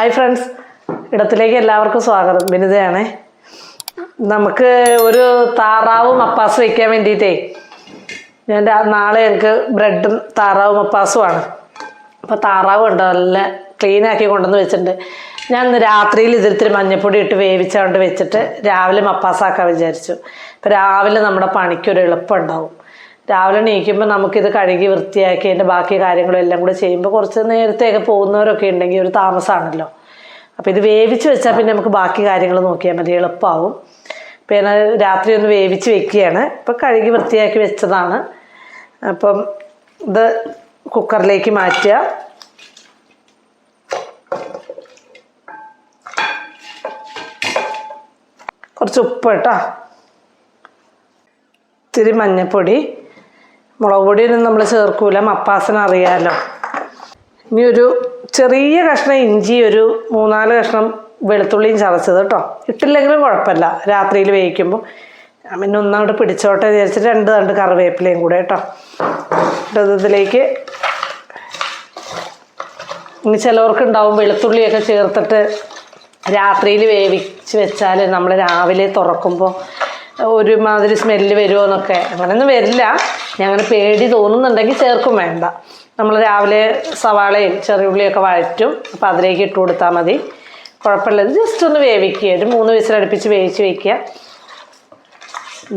Hi friends, ഇടത്തിലേക്ക് എല്ലാവർക്കും സ്വാഗതം. വിനിതയാണേ. നമുക്ക് ഒരു താറാവ് മപ്പാസ് വയ്ക്കാൻ വേണ്ടിയിട്ടേ നാളെ എനിക്ക് ബ്രെഡും താറാവ് മപ്പാസുമാണ്. അപ്പോൾ താറാവ് ഉണ്ടോ നല്ല ക്ലീനാക്കി കൊണ്ടുവന്ന് വെച്ചിട്ടുണ്ട്. ഞാൻ ഇന്ന് രാത്രിയിൽ ഇതിരിത്തിരി മഞ്ഞപ്പൊടി ഇട്ട് വേവിച്ചുകൊണ്ട് വെച്ചിട്ട് രാവിലെ മപ്പാസാക്കാൻ വിചാരിച്ചു. ഇപ്പോൾ രാവിലെ നമ്മുടെ പണിക്കൊരു എളുപ്പമുണ്ടാവും. രാവിലെ എണീക്കുമ്പോൾ നമുക്കിത് കഴുകി വൃത്തിയാക്കി അതിൻ്റെ ബാക്കി കാര്യങ്ങളും എല്ലാം കൂടെ ചെയ്യുമ്പോൾ കുറച്ച് നേരത്തെയൊക്കെ പോകുന്നവരൊക്കെ ഉണ്ടെങ്കിൽ ഒരു താമസമാണല്ലോ. അപ്പോൾ ഇത് വേവിച്ച് വെച്ചാൽ പിന്നെ നമുക്ക് ബാക്കി കാര്യങ്ങൾ നോക്കിയാൽ മതി, എളുപ്പമാവും. പിന്നെ രാത്രി ഒന്ന് വേവിച്ച് വെക്കുകയാണ്. ഇപ്പം കഴുകി വൃത്തിയാക്കി വെച്ചതാണ്. അപ്പം ഇത് കുക്കറിലേക്ക് മാറ്റുക. കുറച്ച് ഉപ്പ് കേട്ടോ, ഇത്തിരി മഞ്ഞൾപ്പൊടി, മുളക് പൊടിയൊന്നും നമ്മൾ ചേർക്കൂല, മപ്പാസിന് അറിയാമല്ലോ. ഇനി ഒരു ചെറിയ കഷ്ണം ഇഞ്ചി, ഒരു 3-4 കഷ്ണം വെളുത്തുള്ളിയും ചതച്ചത് കേട്ടോ. ഇട്ടില്ലെങ്കിലും കുഴപ്പമില്ല, രാത്രിയിൽ വേവിക്കുമ്പോൾ. പിന്നെ ഒന്നങ്ങോട്ട് പിടിച്ചോട്ടെ വിചാരിച്ചിട്ട് 2 തണ്ട് കറിവേപ്പിലയും കൂടെ കേട്ടോ. ഇതിലേക്ക് ഇനി ചിലവർക്കുണ്ടാവും വെളുത്തുള്ളിയൊക്കെ ചേർത്തിട്ട് രാത്രിയിൽ വേവിച്ച് വെച്ചാൽ നമ്മൾ രാവിലെ തുറക്കുമ്പോൾ ഒരുമാതിരി സ്മെല്ല് വരുമോ എന്നൊക്കെ. അങ്ങനെയൊന്നും വരില്ല. ഞങ്ങനെ പേടി തോന്നുന്നുണ്ടെങ്കിൽ ചേർക്കും വേണ്ട. നമ്മൾ രാവിലെ സവാളയും ചെറിയുള്ളിയൊക്കെ വഴറ്റും. അപ്പോൾ അതിലേക്ക് ഇട്ട് കൊടുത്താൽ മതി, കുഴപ്പമില്ല. ജസ്റ്റ് ഒന്ന് വേവിക്കുക, ഒരു 3 വിസിലടുപ്പിച്ച് വേവിച്ച് വയ്ക്കുക.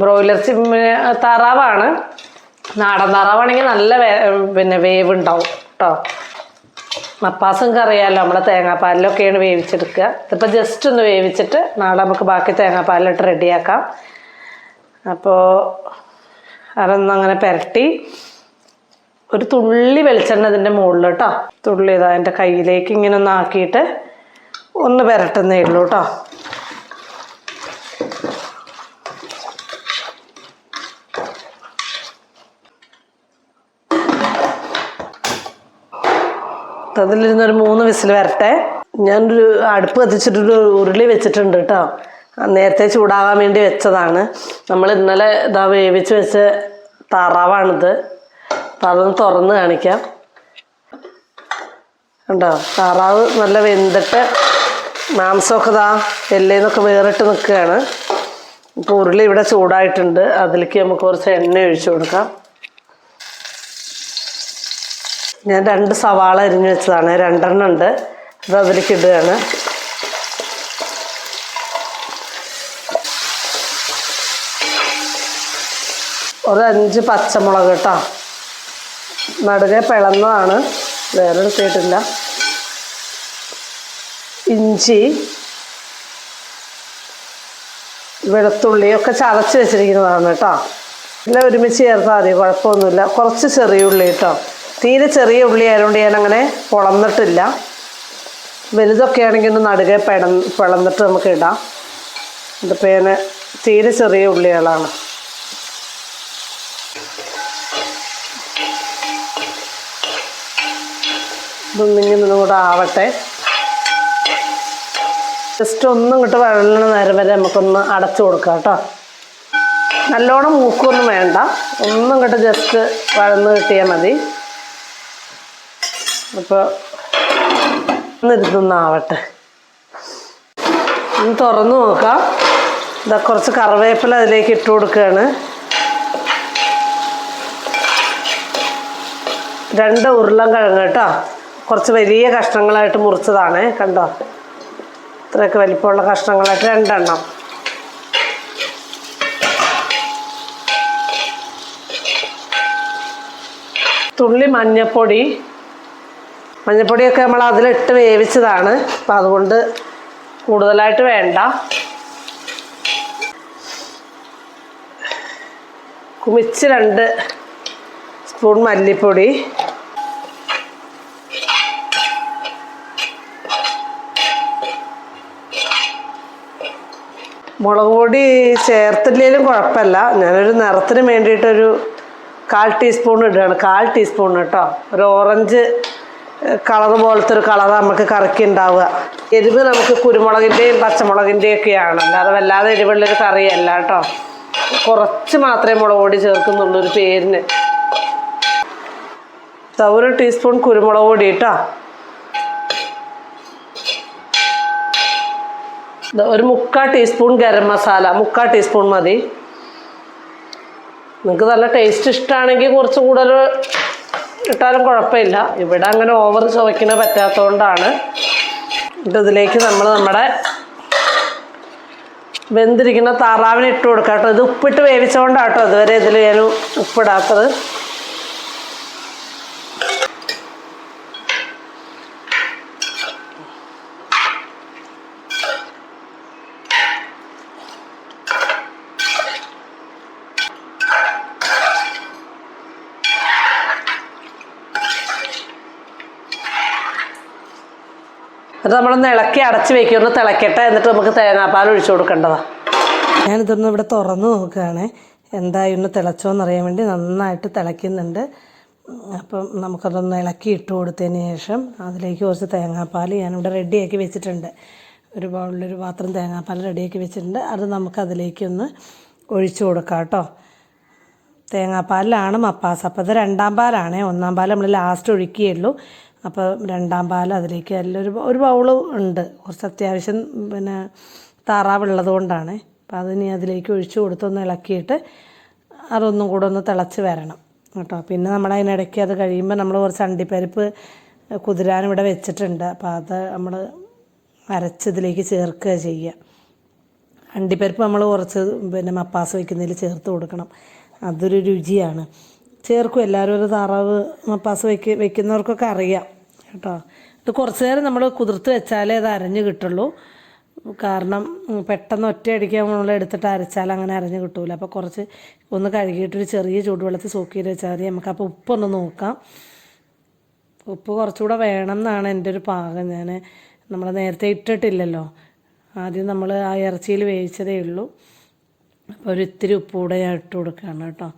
ബ്രോയിലർ താറാവാണ്. നാടൻ താറാവാണെങ്കിൽ നല്ല വേവ് ഉണ്ടാവും കേട്ടോ. മപ്പാസൊക്കെ അറിയാമല്ലോ, നമ്മളെ തേങ്ങാപ്പാലിലൊക്കെയാണ് വേവിച്ചെടുക്കുക. ഇതിപ്പോൾ ജസ്റ്റ് ഒന്ന് വേവിച്ചിട്ട് നാളെ നമുക്ക് ബാക്കി തേങ്ങാപ്പാലിലിട്ട് റെഡിയാക്കാം. അപ്പോൾ അതൊന്നങ്ങനെ പുരട്ടി ഒരു തുള്ളി വെളിച്ചെണ്ണ ഇതിൻ്റെ മുകളിൽ കേട്ടോ. തുള്ളി ഇതാ എൻ്റെ കയ്യിലേക്ക് ഇങ്ങനെ ഒന്ന് ആക്കിയിട്ട് ഒന്ന് പുരട്ടുന്നേ ഉള്ളൂ കേട്ടോ. അതിലിരുന്നൊരു 3 വിസിൽ വരട്ടെ. ഞാനൊരു അടുപ്പ് കത്തിച്ചിട്ടൊരു ഉരുളി വെച്ചിട്ടുണ്ട് കേട്ടോ. നേരത്തെ ചൂടാകാൻ വേണ്ടി വെച്ചതാണ്. നമ്മൾ ഇന്നലെ ഇതാ വേവിച്ച് വെച്ച താറാവാണിത്. അപ്പം അതൊന്ന് തുറന്ന് കാണിക്കാം. കണ്ടോ, താറാവ് നല്ല വെന്തിട്ട് മാംസമൊക്കെ ഇതാ എല്ലേന്നൊക്കെ വേറിട്ട് നിൽക്കുകയാണ്. ഇപ്പോൾ ഉരുളി ഇവിടെ ചൂടായിട്ടുണ്ട്. അതിലേക്ക് നമുക്ക് കുറച്ച് എണ്ണ ഒഴിച്ചു കൊടുക്കാം. ഞാൻ 2 സവാള അരിഞ്ഞ് വെച്ചതാണ്, 2 എണ്ണം ഉണ്ട്. അത് അതിലേക്ക് ഇടുകയാണ്. ഒരു 5 പച്ചമുളക് കേട്ടോ, നടുകെ പിളന്നതാണ്, വേറെ എടുത്തിട്ടില്ല. ഇഞ്ചി, വെളുത്തുള്ളി ഒക്കെ ചതച്ച് വെച്ചിരിക്കുന്നതാണ് കേട്ടോ. എല്ലാം ഒരുമിച്ച് ചേർത്താൽ മതി, കുഴപ്പമൊന്നുമില്ല. കുറച്ച് ചെറിയ ഉള്ളി കേട്ടോ. തീരെ ചെറിയ ഉള്ളി ആയതുകൊണ്ട് ഞാൻ അങ്ങനെ പൊളന്നിട്ടില്ല. വലുതൊക്കെ ആണെങ്കിൽ ഒന്ന് നടുകെ പിളന്നിട്ട് നമുക്ക് ഇടാം. ഇതിപ്പോൾ ഞാൻ തീരെ ചെറിയ ഉള്ളികളാണ്. ഇതൊന്നിങ്ങനെ കൂടെ ആവട്ടെ. ജസ്റ്റ് ഒന്നും ഇങ്ങോട്ട് വഴലുന്ന നേരം വരെ നമുക്കൊന്ന് അടച്ചു കൊടുക്കാം കേട്ടോ. നല്ലോണം മൂക്കൊന്നും വേണ്ട, ഒന്നും ഇങ്ങോട്ട് ജസ്റ്റ് വഴന്ന് കിട്ടിയാൽ മതി. അപ്പോൾ ഒന്നിരുന്നാവട്ടെ. ഒന്ന് തുറന്ന് നോക്കാം. ഇതാ കുറച്ച് കറിവേപ്പില അതിലേക്ക് ഇട്ട് കൊടുക്കുകയാണ്. 2 ഉരുളൻകിഴങ്ങ് കേട്ടോ, കുറച്ച് വലിയ കഷ്ണങ്ങളായിട്ട് മുറിച്ചതാണ്. കണ്ടോ, ഇത്രയൊക്കെ വലിപ്പമുള്ള കഷ്ണങ്ങളായിട്ട് 2 എണ്ണം. തുള്ളി മഞ്ഞൾപ്പൊടിയൊക്കെ നമ്മൾ അതിലിട്ട് വേവിച്ചതാണ്. അപ്പം അതുകൊണ്ട് കൂടുതലായിട്ട് വേണ്ട. കുമിച്ച് 2 സ്പൂൺ മല്ലിപ്പൊടി, മുളക് പൊടി ചേർത്തില്ലെങ്കിലും കുഴപ്പമില്ല. ഞാനൊരു നിറത്തിന് വേണ്ടിയിട്ടൊരു 1/4 ടീസ്പൂൺ ഇടുകയാണ്. 1/4 ടീസ്പൂൺ കേട്ടോ. ഒരു ഓറഞ്ച് കളർ പോലത്തെ ഒരു കളർ നമുക്ക് കറിക്ക് ഉണ്ടാവുക. എരിവ് നമുക്ക് കുരുമുളകിൻ്റെയും പച്ചമുളകിൻ്റെയും ഒക്കെയാണ്, അല്ലാതെ വല്ലാതെ എരിവുള്ളൊരു കറിയല്ല കേട്ടോ. കുറച്ച് മാത്രമേ മുളക് പൊടി ചേർക്കുന്നുള്ളൂ ഒരു പേരിന്. 1 ടീസ്പൂൺ കുരുമുളക് പൊടി കേട്ടോ. ഒരു 3/4 ടീസ്പൂൺ ഗരം മസാല, 3/4 ടീസ്പൂൺ മതി. നിങ്ങൾക്ക് നല്ല ടേസ്റ്റ് ഇഷ്ടമാണെങ്കിൽ കുറച്ച് കൂടുതൽ ഇട്ടാലും കുഴപ്പമില്ല. ഇവിടെ അങ്ങനെ ഓവർ ചുവയ്ക്കണ പറ്റാത്തതുകൊണ്ടാണ്. ഇതിലേക്ക് നമ്മൾ നമ്മുടെ വെന്തിരിക്കുന്ന താറാവിന് ഇട്ട് കൊടുക്കാം കേട്ടോ. ഇത് ഉപ്പിട്ട് വേവിച്ചുകൊണ്ടാട്ടോ ഇതുവരെ ഇതിൽ ഞാൻ ഉപ്പിടാത്തത്. എന്നിട്ട് നമ്മളൊന്ന് ഇളക്കി അടച്ച് വെക്കുക, ഒന്ന് തിളക്കട്ടെ. എന്നിട്ട് നമുക്ക് തേങ്ങാപ്പാൽ ഒഴിച്ചു കൊടുക്കേണ്ടതാണ്. ഞാനിതൊന്ന് ഇവിടെ തുറന്ന് നോക്കുകയാണ്, എന്തായി ഒന്ന് തിളച്ചോന്നറിയാൻ വേണ്ടി. നന്നായിട്ട് തിളയ്ക്കുന്നുണ്ട്. അപ്പം നമുക്കതൊന്ന് ഇളക്കി ഇട്ട് കൊടുത്തതിന് ശേഷം അതിലേക്ക് കുറച്ച് തേങ്ങാപ്പാൽ ഞാനിവിടെ റെഡിയാക്കി വെച്ചിട്ടുണ്ട്. ഒരു ബൗളിലൊരു പാത്രം തേങ്ങാപ്പാൽ റെഡിയാക്കി വെച്ചിട്ടുണ്ട്. അത് നമുക്കതിലേക്കൊന്ന് ഒഴിച്ചു കൊടുക്കാം കേട്ടോ. തേങ്ങാപ്പാലിലാണ് മപ്പാസ്. അപ്പോൾ ഇത് 2ാം പാലാണ്. 1ാം പാൽ നമ്മൾ ലാസ്റ്റ് ഒഴിക്കുകയുള്ളൂ. അപ്പോൾ 2ാം പാൽ അതിലേക്ക് ഒരു ബൗള് ഉണ്ട്. കുറച്ച് അത്യാവശ്യം പിന്നെ താറാവുള്ളത് കൊണ്ടാണ്. അപ്പോൾ അതിനി അതിലേക്ക് ഒഴിച്ചു കൊടുത്തൊന്ന് ഇളക്കിയിട്ട് അതൊന്നും കൂടെ ഒന്ന് തിളച്ച് വരണം കേട്ടോ. പിന്നെ നമ്മൾ അതിനിടയ്ക്ക് അത് കഴിയുമ്പോൾ നമ്മൾ കുറച്ച് അണ്ടിപ്പരിപ്പ് കുതിരാനിവിടെ വെച്ചിട്ടുണ്ട്. അപ്പോൾ അത് നമ്മൾ അരച്ചതിലേക്ക് ചേർക്കുക ചെയ്യുക. അണ്ടിപ്പരിപ്പ് നമ്മൾ കുറച്ച് പിന്നെ മപ്പാസ് വയ്ക്കുന്നതിൽ ചേർത്ത് കൊടുക്കണം. അതൊരു രുചിയാണ്. ചേർക്കും എല്ലാവരും. ഒരു താറാവ് മപ്പാസ് വെക്കുന്നവർക്കൊക്കെ അറിയാം കേട്ടോ. ഇത് കുറച്ച് നേരം നമ്മൾ കുതിർത്ത് വെച്ചാലേ അത് അരഞ്ഞ് കിട്ടുള്ളൂ. കാരണം പെട്ടെന്ന് ഒറ്റയടിക്ക് നമ്മൾ എടുത്തിട്ട് അരച്ചാൽ അങ്ങനെ അരഞ്ഞ് കിട്ടൂല. അപ്പോൾ കുറച്ച് ഒന്ന് കഴുകിയിട്ടൊരു ചെറിയ ചൂടുവെള്ളത്തിൽ സോക്ക് ചെയ്ത് വെച്ചാൽ മതി. നമുക്കപ്പോൾ ഉപ്പൊന്ന് നോക്കാം. ഉപ്പ് കുറച്ചുകൂടെ വേണം എന്നാണ് എൻ്റെ ഒരു പാകം. നമ്മൾ നേരത്തെ ഇട്ടിട്ടില്ലല്ലോ, ആദ്യം നമ്മൾ ആ ഇറച്ചിയിൽ വേവിച്ചതേ ഉള്ളൂ. അപ്പോൾ ഒരു ഇത്തിരി ഉപ്പ് കൂടെ ഞാൻ ഇട്ട് കൊടുക്കുകയാണ് കേട്ടോ.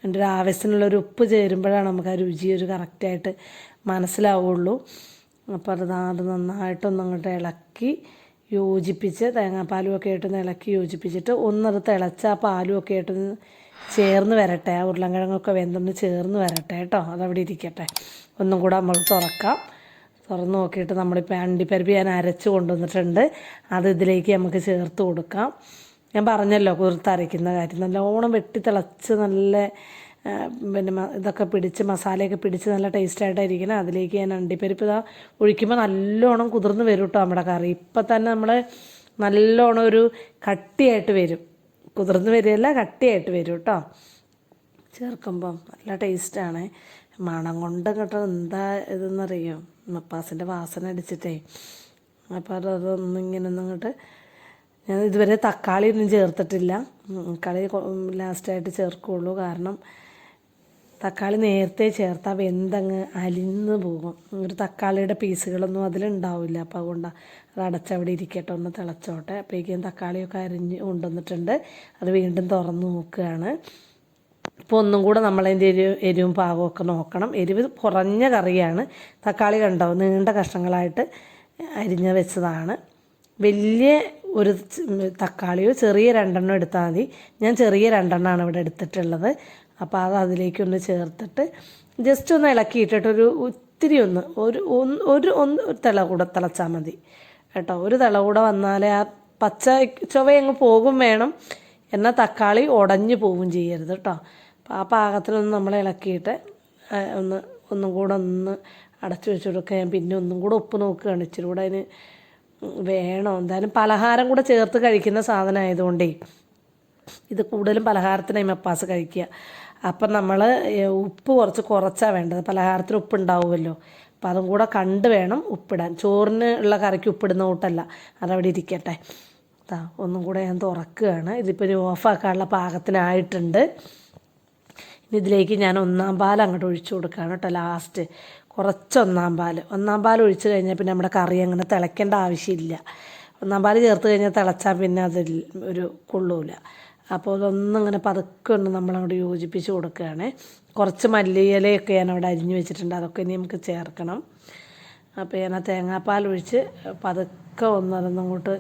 എൻ്റെ ഒരു ആവശ്യത്തിനുള്ളൊരു ഉപ്പ് ചേരുമ്പോഴാണ് നമുക്ക് ആ രുചി ഒരു കറക്റ്റായിട്ട് മനസ്സിലാവുള്ളൂ. അപ്പോൾ അത് നന്നായിട്ടൊന്ന് അങ്ങോട്ട് ഇളക്കി യോജിപ്പിച്ച് തേങ്ങാപ്പാലും ഒക്കെ ആയിട്ടൊന്ന് ഇളക്കി യോജിപ്പിച്ചിട്ട് ഒന്നത് തിളച്ച ആ പാലും ഒക്കെ ആയിട്ടൊന്ന് ചേർന്ന് വരട്ടെ. ആ ഉരുളൻകിഴങ്ങൊക്കെ വെന്തൊന്ന് ചേർന്ന് വരട്ടെ കേട്ടോ. അതവിടെ ഇരിക്കട്ടെ. ഒന്നും കൂടെ നമ്മൾ തുറക്കാം. തുറന്ന് നോക്കിയിട്ട് നമ്മളിപ്പോൾ അണ്ടിപ്പരിപ്പ് ഞാൻ അരച്ച് കൊണ്ടുവന്നിട്ടുണ്ട്. അത് ഇതിലേക്ക് നമുക്ക് ചേർത്ത് കൊടുക്കാം. ഞാൻ പറഞ്ഞല്ലോ കുതിർത്തരയ്ക്കുന്ന കാര്യം. നല്ലോണം വെട്ടി തിളച്ച് നല്ല പിന്നെ ഇതൊക്കെ പിടിച്ച് മസാലയൊക്കെ പിടിച്ച് നല്ല ടേസ്റ്റായിട്ടായിരിക്കണം. അതിലേക്ക് ഞാൻ അണ്ടിപ്പരിപ്പ് ഇതാ ഒഴിക്കുമ്പോൾ നല്ലോണം കുതിർന്ന് വരും കേട്ടോ നമ്മുടെ കറി. ഇപ്പം തന്നെ നമ്മൾ നല്ലോണം ഒരു കട്ടിയായിട്ട് വരും. കുതിർന്ന് വരികയല്ല, കട്ടിയായിട്ട് വരും കേട്ടോ. ചേർക്കുമ്പം നല്ല ടേസ്റ്റാണ്. മണം കൊണ്ട് കേട്ടോ എന്താ ഇതെന്നറിയോ, മപ്പാസിൻ്റെ വാസന അടിച്ചിട്ടേ. അപ്പോൾ അതൊന്നും ഇങ്ങനെ ഒന്നിങ്ങോട്ട് ഞാൻ ഇതുവരെ തക്കാളി ഒന്നും ചേർത്തിട്ടില്ല. തക്കാളി ലാസ്റ്റായിട്ട് ചേർക്കുകയുള്ളൂ. കാരണം തക്കാളി നേരത്തെ ചേർത്താൽ വെന്തങ്ങ് അലിന്ന് പോകും. ഒരു തക്കാളിയുടെ പീസുകളൊന്നും അതിലുണ്ടാവില്ല. അപ്പോൾ അതുകൊണ്ടാണ് അത് അടച്ചവിടെ ഇരിക്കട്ടെ, ഒന്ന് തിളച്ചോട്ടെ. അപ്പോഴേക്കും തക്കാളിയൊക്കെ അരിഞ്ഞ് കൊണ്ടുവന്നിട്ടുണ്ട്. അത് വീണ്ടും തുറന്ന് നോക്കുകയാണ്. ഇപ്പോൾ ഒന്നും കൂടെ നമ്മളതിൻ്റെ എരിവും പാകമൊക്കെ നോക്കണം. എരിവ് കുറഞ്ഞ കറിയാണ്. തക്കാളി കണ്ടോ നീണ്ട കഷ്ണങ്ങളായിട്ട് അരിഞ്ഞ് വെച്ചതാണ്. വലിയ ഒരു തക്കാളിയോ ചെറിയ 2 എടുത്താൽ മതി. ഞാൻ ചെറിയ 2 ഇവിടെ എടുത്തിട്ടുള്ളത്. അപ്പോൾ അത് അതിലേക്കൊന്ന് ചേർത്തിട്ട് ജസ്റ്റ് ഒന്ന് ഇളക്കിയിട്ടിട്ട് ഒത്തിരി ഒന്ന് തിള കൂടെ തിളച്ചാൽ മതി കേട്ടോ. ഒരു തിള കൂടെ വന്നാലേ ആ പച്ച ചുവയങ്ങ് പോകും വേണം, എന്നാൽ തക്കാളി ഉടഞ്ഞു പോവും ചെയ്യരുത് കേട്ടോ. അപ്പോൾ ആ പാകത്തിനൊന്ന് നമ്മൾ ഇളക്കിയിട്ട് ഒന്നും കൂടെ ഒന്ന് അടച്ചു വെച്ച് കൊടുക്കുക. ഞാൻ പിന്നെ ഒന്നും കൂടെ ഉപ്പ് നോക്കുകയാണ്. ഇച്ചിരി കൂടെ അതിന് വേണം. എന്തായാലും പലഹാരം കൂടെ ചേർത്ത് കഴിക്കുന്ന സാധനം ആയതുകൊണ്ടേ ഇത് കൂടുതലും പലഹാരത്തിനായി മപ്പാസ് കഴിക്കുക. അപ്പം നമ്മൾ ഉപ്പ് കുറച്ചാണ് വേണ്ടത്. പലഹാരത്തിന് ഉപ്പ് ഉണ്ടാവുമല്ലോ. അപ്പം അതും കൂടെ കണ്ട് വേണം ഉപ്പിടാൻ. ചോറിന് ഉള്ള കറിക്ക് ഉപ്പിടുന്ന കൂട്ടല്ല. അതവിടെ ഇരിക്കട്ടെ. ഒന്നും കൂടെ ഞാൻ തുറക്കുകയാണ്. ഇതിപ്പോൾ ഓഫാക്കാനുള്ള പാകത്തിനായിട്ടുണ്ട്. ഇനി ഇതിലേക്ക് ഞാൻ 1ാം പാൽ അങ്ങോട്ട് ഒഴിച്ചു കൊടുക്കുകയാണ് കേട്ടോ. ലാസ്റ്റ് കുറച്ച് 1ാം പാൽ ഒഴിച്ച് കഴിഞ്ഞാൽ പിന്നെ നമ്മുടെ കറി അങ്ങനെ തിളയ്ക്കേണ്ട ആവശ്യമില്ല. 1ാം പാൽ ചേർത്ത് കഴിഞ്ഞാൽ തിളച്ചാൽ പിന്നെ അതിൽ ഒരു കൊള്ളൂല. അപ്പോൾ അതൊന്നിങ്ങനെ പതുക്കെ ഒന്ന് നമ്മളങ്ങോട്ട് യോജിപ്പിച്ച് കൊടുക്കുകയാണ്. കുറച്ച് മല്ലിയിലയൊക്കെ ഞാൻ അവിടെ അരിഞ്ഞ് വെച്ചിട്ടുണ്ട്. അതൊക്കെ ഇനി നമുക്ക് ചേർക്കണം. അപ്പോൾ ഞാൻ ആ തേങ്ങാപ്പാൽ ഒഴിച്ച് പതുക്കെ അതൊന്നങ്ങോട്ട്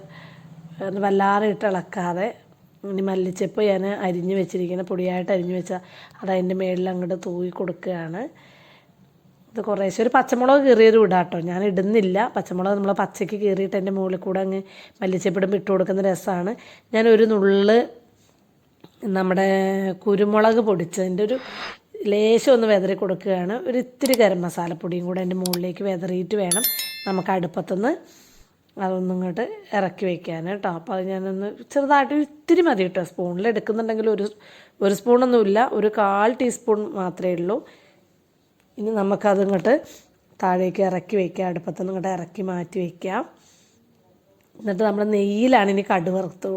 വല്ലാതെ ഇട്ട് ഇളക്കാതെ ഇനി മല്ലിച്ചപ്പ് ഞാൻ അരിഞ്ഞ് വെച്ചിരിക്കുന്ന പൊടിയായിട്ട് അരിഞ്ഞ് വെച്ചാൽ അതതിൻ്റെ മേളിൽ അങ്ങോട്ട് തൂവി കൊടുക്കുകയാണ്. ഇത് കുറേശ്ശെ ഒരു പച്ചമുളക് കീറിയൊരു ഇടാം കേട്ടോ. ഞാൻ ഇടുന്നില്ല. പച്ചമുളക് നമ്മൾ പച്ചയ്ക്ക് കീറിയിട്ട് എൻ്റെ മുകളിൽ കൂടെ അങ്ങ് മല്ലിച്ചപ്പിടുമ്പോൾ ഇട്ട് കൊടുക്കുന്ന രസമാണ്. ഞാൻ ഒരു നുള്ള് നമ്മുടെ കുരുമുളക് പൊടിച്ചതിൻ്റെ ഒരു ലേശം ഒന്ന് വെതറി കൊടുക്കുകയാണ്. ഒരു ഇത്തിരി ഗരം മസാലപ്പൊടിയും കൂടെ എൻ്റെ മുകളിലേക്ക് വെതറിയിട്ട് വേണം നമുക്ക് അടുപ്പത്തുനിന്ന് അതൊന്നും ഇങ്ങോട്ട് ഇറക്കി വയ്ക്കാൻ കേട്ടോ. അപ്പോൾ അത് ഞാനൊന്ന് ചെറുതായിട്ട് ഇത്തിരി മതി കേട്ടോ. സ്പൂണിൽ എടുക്കുന്നുണ്ടെങ്കിൽ ഒരു സ്പൂണൊന്നുമില്ല, ഒരു 1/4 ടീസ്പൂൺ മാത്രമേ ഉള്ളൂ. ഇനി നമുക്കത് ഇങ്ങോട്ട് താഴേക്ക് ഇറക്കി വയ്ക്കുക. അടുപ്പത്തുനിന്ന് ഇങ്ങോട്ട് ഇറക്കി മാറ്റി വയ്ക്കാം. എന്നിട്ട് നമ്മൾ നെയ്യിലാണ് ഇനി കടുവറുത്ത്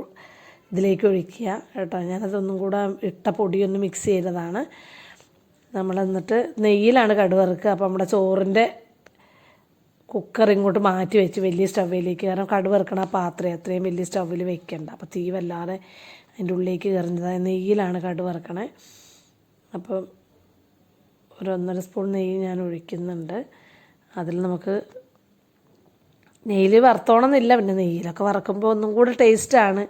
ഇതിലേക്ക് ഒഴിക്കുക കേട്ടോ. ഞാനതൊന്നും കൂടെ ഇട്ട പൊടിയൊന്ന് മിക്സ് ചെയ്തതാണ്. എന്നിട്ട് നെയ്യിലാണ് കടുവറുക്കുക. അപ്പോൾ നമ്മുടെ ചോറിൻ്റെ കുക്കർ ഇങ്ങോട്ട് മാറ്റി വെച്ച് വലിയ സ്റ്റൗവിലേക്ക്, കാരണം കടുവറുക്കണ പാത്രം അത്രയും വലിയ സ്റ്റൗവിൽ വെക്കണ്ട. അപ്പോൾ തീ വല്ലാതെ അതിൻ്റെ ഉള്ളിലേക്ക് കയറുന്നതായ നെയ്യിലാണ് കടുവറുക്കണേ. അപ്പം ഒരു 1.5 സ്പൂൺ നെയ്യ് ഞാൻ ഒഴിക്കുന്നുണ്ട്. അതിൽ നമുക്ക് നെയ്യിൽ വറുത്തോണമെന്നില്ല, പിന്നെ നെയ്യിലൊക്കെ വറക്കുമ്പോൾ ഒന്നും കൂടെ ടേസ്റ്റാണ്.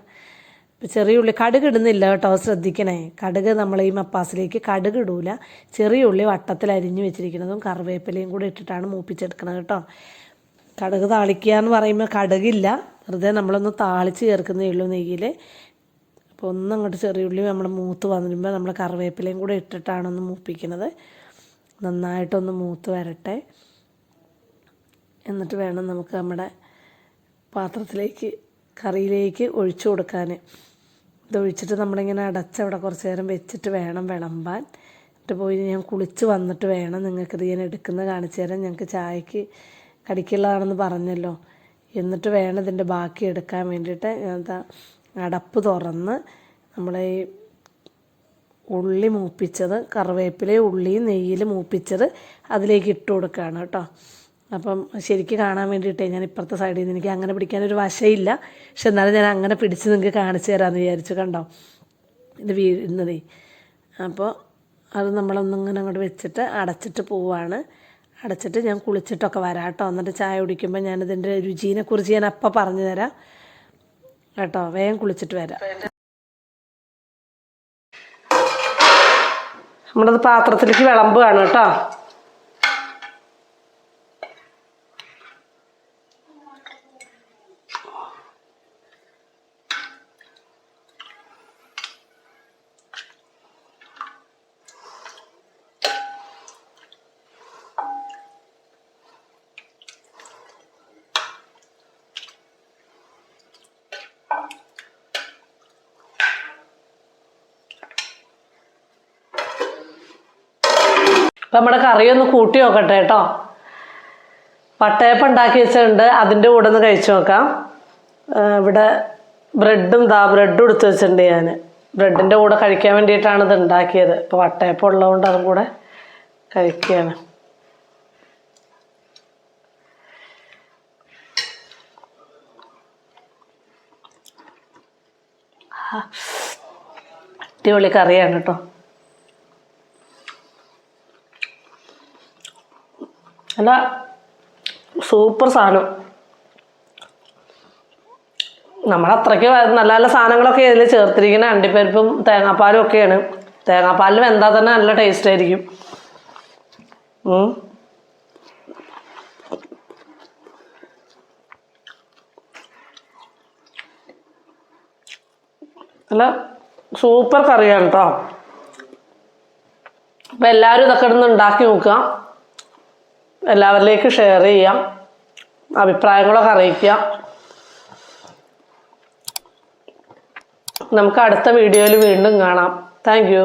ചെറിയ ഉള്ളി കടുക് ഇടുന്നില്ല കേട്ടോ, ശ്രദ്ധിക്കണേ. കടുക് നമ്മൾ ഈ മപ്പാസിലേക്ക് കടുക് ഇടൂല. ചെറിയ ഉള്ളി വട്ടത്തിൽ അരിഞ്ഞു വെച്ചിരിക്കുന്നതും കറിവേപ്പിലയും കൂടെ ഇട്ടിട്ടാണ് മൂപ്പിച്ചെടുക്കുന്നത് കേട്ടോ. കടുക് താളിക്കുക എന്ന് പറയുമ്പോൾ കടുകില്ല, വെറുതെ നമ്മളൊന്ന് താളിച്ച് ചേർക്കുന്നേ ഉള്ളൂ നെയ്യിൽ. അപ്പോൾ ഒന്നങ്ങോട്ട് ചെറിയ ഉള്ളി നമ്മൾ മൂത്ത് വന്നിരുമ്പോൾ നമ്മൾ കറിവേപ്പിലയും കൂടെ ഇട്ടിട്ടാണ് ഒന്ന് മൂപ്പിക്കുന്നത്. നന്നായിട്ടൊന്ന് മൂത്ത് വരട്ടെ. എന്നിട്ട് വേണം നമുക്ക് നമ്മുടെ പാത്രത്തിലേക്ക് കറിയിലേക്ക് ഒഴിച്ചു കൊടുക്കാൻ. ഇതൊഴിച്ചിട്ട് നമ്മളിങ്ങനെ അടച്ചവിടെ കുറച്ച് നേരം വെച്ചിട്ട് വേണം വിളമ്പാൻ. എന്നിട്ട് പോയി ഞാൻ കുളിച്ച് വന്നിട്ട് വേണം നിങ്ങൾക്കിത് ഞാൻ എടുക്കുന്നത് കാണിച്ചു തരാം. ഞങ്ങൾക്ക് ചായക്ക് കടിക്കുള്ളതാണെന്ന് പറഞ്ഞല്ലോ. എന്നിട്ട് വേണം ഇതിൻ്റെ ബാക്കി എടുക്കാൻ വേണ്ടിയിട്ട്. ഞാൻ അടപ്പ് തുറന്ന് നമ്മളെ ഈ ഉള്ളി മൂപ്പിച്ചത്, കറിവേപ്പിലയും ഉള്ളിയും നെയ്യിൽ മൂപ്പിച്ചത് അതിലേക്ക് ഇട്ട് കൊടുക്കുകയാണ് കേട്ടോ. അപ്പം ശരിക്കും കാണാൻ വേണ്ടിയിട്ടേ ഞാൻ ഇപ്പുറത്തെ സൈഡിൽ നിന്ന്, എനിക്ക് അങ്ങനെ പിടിക്കാനൊരു വശയില്ല, പക്ഷെ എന്നാലും ഞാൻ അങ്ങനെ പിടിച്ച് നിങ്ങൾക്ക് കാണിച്ചു തരാമെന്ന് വിചാരിച്ചു. കണ്ടോ ഇത് വീഴുന്നതേ. അപ്പോൾ അത് നമ്മളൊന്നിങ്ങനെ അങ്ങോട്ട് വെച്ചിട്ട് അടച്ചിട്ട് പോവാണ്. അടച്ചിട്ട് ഞാൻ കുളിച്ചിട്ടൊക്കെ വരാം കേട്ടോ. എന്നിട്ട് ചായ കുടിക്കുമ്പോൾ ഞാനിതിൻ്റെ രുചീനെക്കുറിച്ച് ഞാൻ അപ്പം പറഞ്ഞു തരാം കേട്ടോ. വേഗം കുളിച്ചിട്ട് വരാം. നമ്മളത് പാത്രത്തിലേക്ക് വിളമ്പുകയാണ് കേട്ടോ. അപ്പം നമ്മുടെ കറിയൊന്ന് കൂട്ടി നോക്കട്ടെ കേട്ടോ. പട്ടയപ്പം ഉണ്ടാക്കി വെച്ചിട്ടുണ്ട്, അതിൻ്റെ കൂടെ ഒന്ന് കഴിച്ചു നോക്കാം. ഇവിടെ ബ്രെഡും എടുത്ത് വെച്ചിട്ടുണ്ട്. ഞാൻ ബ്രെഡിൻ്റെ കൂടെ കഴിക്കാൻ വേണ്ടിയിട്ടാണ് ഇത് ഉണ്ടാക്കിയത്. ഇപ്പോൾ വട്ടയപ്പം ഉള്ളതുകൊണ്ട് അതും കൂടെ കഴിക്കുകയാണ്. അടിപൊളി കറിയാണ് കേട്ടോ. അല്ല സൂപ്പർ സാധനം. നമ്മളത്രയ്ക്ക് നല്ല നല്ല സാധനങ്ങളൊക്കെ ഇതിൽ ചേർത്തിരിക്കുന്ന അണ്ടിപ്പരിപ്പും തേങ്ങാപ്പാലും ഒക്കെയാണ്. തേങ്ങാപ്പാലിൽ വെന്താൽ തന്നെ നല്ല ടേസ്റ്റ് ആയിരിക്കും. നല്ല സൂപ്പർ കറിയാണ് കേട്ടോ. അപ്പം എല്ലാവരും ഇതൊക്കെ ഇടുന്ന് ഉണ്ടാക്കി നോക്കുക. എല്ലാവരിലേക്ക് ഷെയർ ചെയ്യാം, അഭിപ്രായങ്ങളൊക്കെ അറിയിക്കുക. നമുക്ക് അടുത്ത വീഡിയോയിൽ വീണ്ടും കാണാം. Thank you.